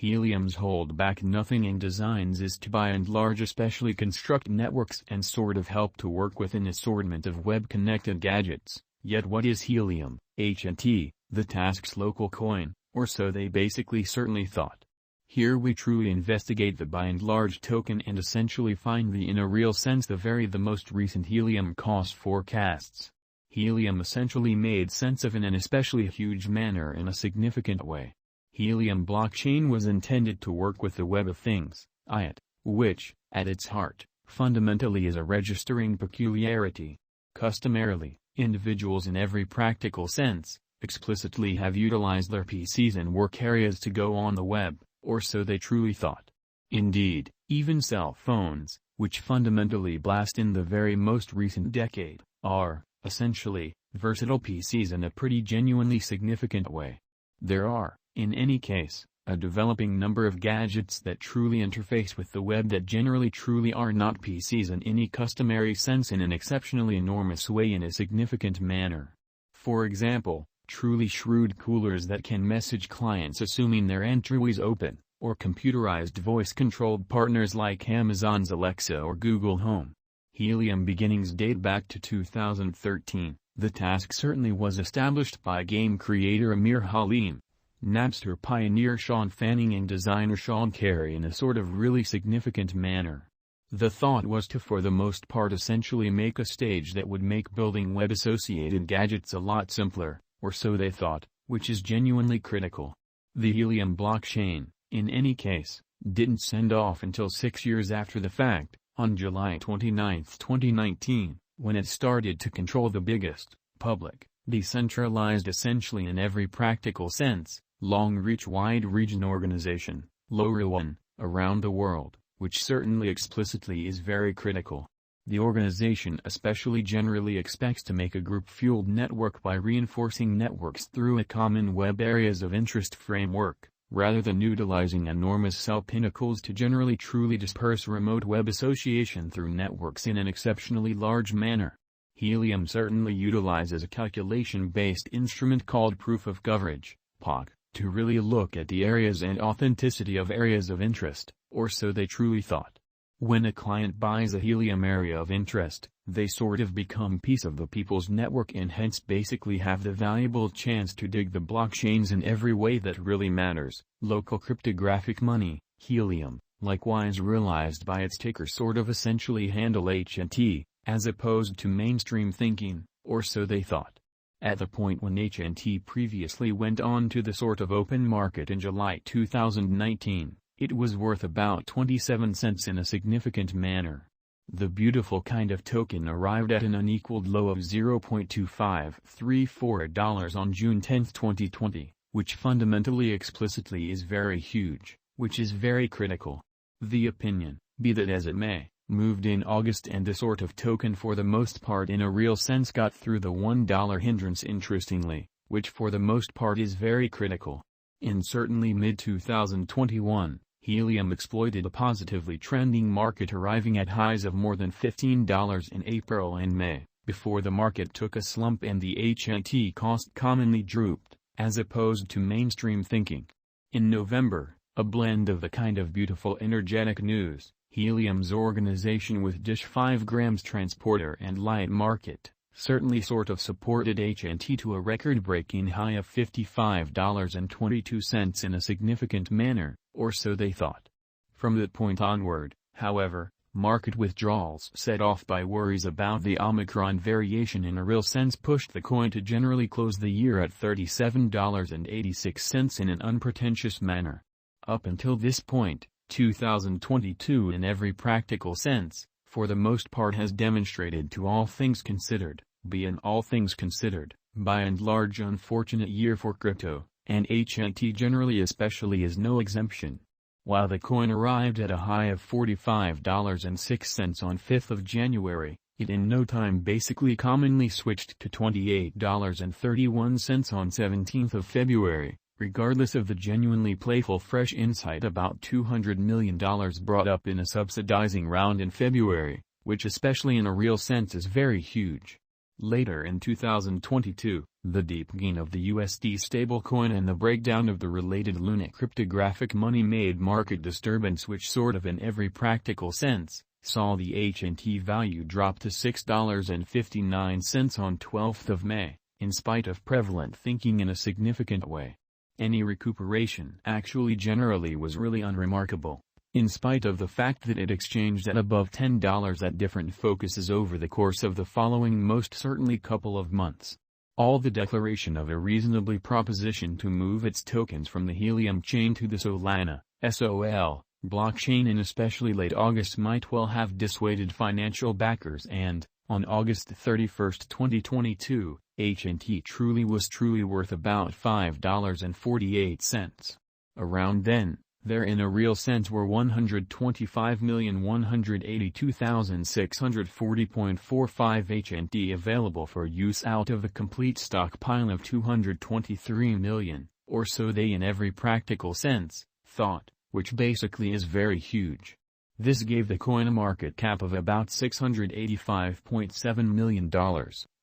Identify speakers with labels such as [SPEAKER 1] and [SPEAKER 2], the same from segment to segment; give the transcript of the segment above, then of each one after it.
[SPEAKER 1] Helium's hold back nothing in designs is to by and large especially construct networks and sort of help to work with an assortment of web-connected gadgets. Yet what is Helium, HNT, the task's local coin, or so they basically certainly thought. Here we truly investigate the by and large token and essentially find in a real sense the most recent Helium cost forecasts. Helium essentially made sense of in an especially huge manner in a significant way. Helium blockchain was intended to work with the Web of Things, IoT, which, at its heart, fundamentally is a registering peculiarity. Customarily, individuals in every practical sense, explicitly have utilized their PCs and work areas to go on the web, or so they truly thought. Indeed, even cell phones, which fundamentally blast in the very most recent decade, are, essentially, versatile PCs in a pretty genuinely significant way. There are, in any case, a developing number of gadgets that truly interface with the web that generally truly are not PCs in any customary sense in an exceptionally enormous way in a significant manner. For example, truly shrewd coolers that can message clients assuming their entryways open, or computerized voice-controlled partners like Amazon's Alexa or Google Home. Helium beginnings date back to 2013. The task certainly was established by game creator Amir Halim, Napster pioneer Sean Fanning and designer Sean Carey in a sort of really significant manner. The thought was to for the most part essentially make a stage that would make building web-associated gadgets a lot simpler, or so they thought, which is genuinely critical. The Helium blockchain, in any case, didn't send off until 6 years after the fact, on July 29, 2019, when it started to control the biggest, public, decentralized essentially in every practical sense, long-reach wide-region organization, lorawan, around the world, which certainly explicitly is very critical. The organization especially generally expects to make a group-fueled network by reinforcing networks through a common web areas of interest framework, rather than utilizing enormous cell pinnacles to generally truly disperse remote web association through networks in an exceptionally large manner. Helium certainly utilizes a calculation-based instrument called proof of coverage, POC, to really look at the areas and authenticity of areas of interest, or so they truly thought. When a client buys a Helium area of interest, they sort of become piece of the people's network and hence basically have the valuable chance to dig the blockchains in every way that really matters. Local cryptographic money, Helium, likewise realized by its ticker sort of essentially handle HNT, as opposed to mainstream thinking, or so they thought. At the point when HNT previously went on to the sort of open market in July 2019, it was worth about 27 cents in a significant manner. The beautiful kind of token arrived at an unequaled low of $0.2534 on June 10, 2020, which fundamentally explicitly is very huge, which is very critical. The opinion, be that as it may, moved in August and the sort of token for the most part in a real sense got through the $1 hindrance interestingly, which for the most part is very critical. In certainly mid-2021, Helium exploited a positively trending market arriving at highs of more than $15 in April and May, before the market took a slump and the HNT cost commonly drooped, as opposed to mainstream thinking. In November, a blend of the kind of beautiful energetic news, Helium's organization with Dish 5 grams transporter and light market, certainly sort of supported HNT to a record-breaking high of $55.22 in a significant manner, or so they thought. From that point onward, however, market withdrawals set off by worries about the Omicron variation in a real sense pushed the coin to generally close the year at $37.86 in an unpretentious manner. Up until this point, 2022 in every practical sense, for the most part has demonstrated to all things considered, be an all things considered, by and large unfortunate year for crypto, and HNT generally especially is no exemption. While the coin arrived at a high of $45.06 on 5th of January, it in no time basically commonly switched to $28.31 on 17th of February, regardless of the genuinely playful fresh insight about $200 million brought up in a subsidizing round in February, which especially in a real sense is very huge. Later in 2022, the deep gain of the USD stablecoin and the breakdown of the related Luna cryptographic money made market disturbance which sort of in every practical sense, saw the H&T value drop to $6.59 on 12th of May, in spite of prevalent thinking in a significant way. Any recuperation actually generally was really unremarkable, in spite of the fact that it exchanged at above $10 at different focuses over the course of the following most certainly couple of months. All the declaration of a reasonably proposition to move its tokens from the Helium chain to the Solana, SOL, blockchain in especially late August might well have dissuaded financial backers and, on August 31, 2022, H&T was truly worth about $5.48. Around then, there in a real sense were 125,182,640.45 H&T available for use out of a complete stockpile of 223 million, or so they in every practical sense, thought, which basically is very huge. This gave the coin a market cap of about $685.7 million,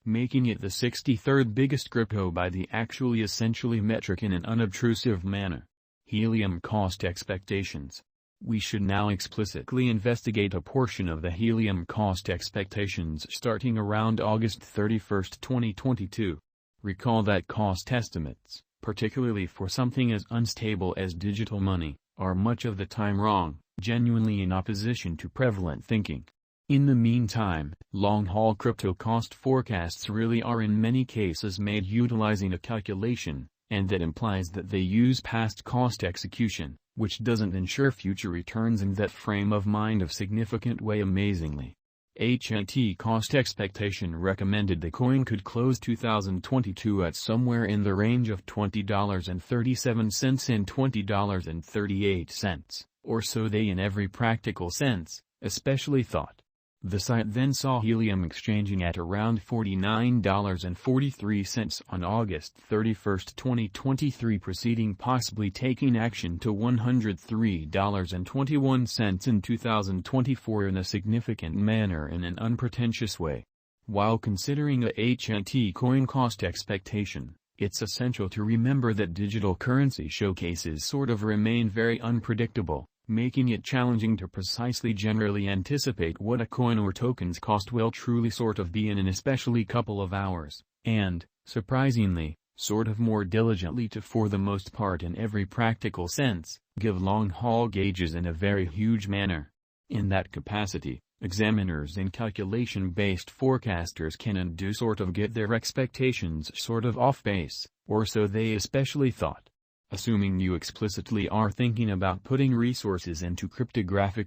[SPEAKER 1] making it the 63rd biggest crypto by the actually essentially metric in an unobtrusive manner. Helium cost expectations. We should now explicitly investigate a portion of the Helium cost expectations starting around August 31, 2022. Recall that cost estimates, particularly for something as unstable as digital money, are much of the time wrong, genuinely in opposition to prevalent thinking. In the meantime, long-haul crypto cost forecasts really are in many cases made utilizing a calculation, and that implies that they use past cost execution, which doesn't ensure future returns in that frame of mind of significant way amazingly. H&T cost expectation recommended the coin could close 2022 at somewhere in the range of $20.37 and $20.38, or so they in every practical sense, especially thought. The site then saw Helium exchanging at around $49.43 on August 31, 2023, proceeding possibly taking action to $103.21 in 2024 in a significant manner in an unpretentious way. While considering a H&T coin cost expectation, it's essential to remember that digital currency showcases sort of remain very unpredictable, making it challenging to precisely generally anticipate what a coin or token's cost will truly sort of be in an especially couple of hours, and, surprisingly, sort of more diligently to for the most part in every practical sense, give long-haul gauges in a very huge manner. In that capacity, examiners and calculation-based forecasters can and do sort of get their expectations sort of off base, or so they especially thought. Assuming you explicitly are thinking about putting resources into cryptographic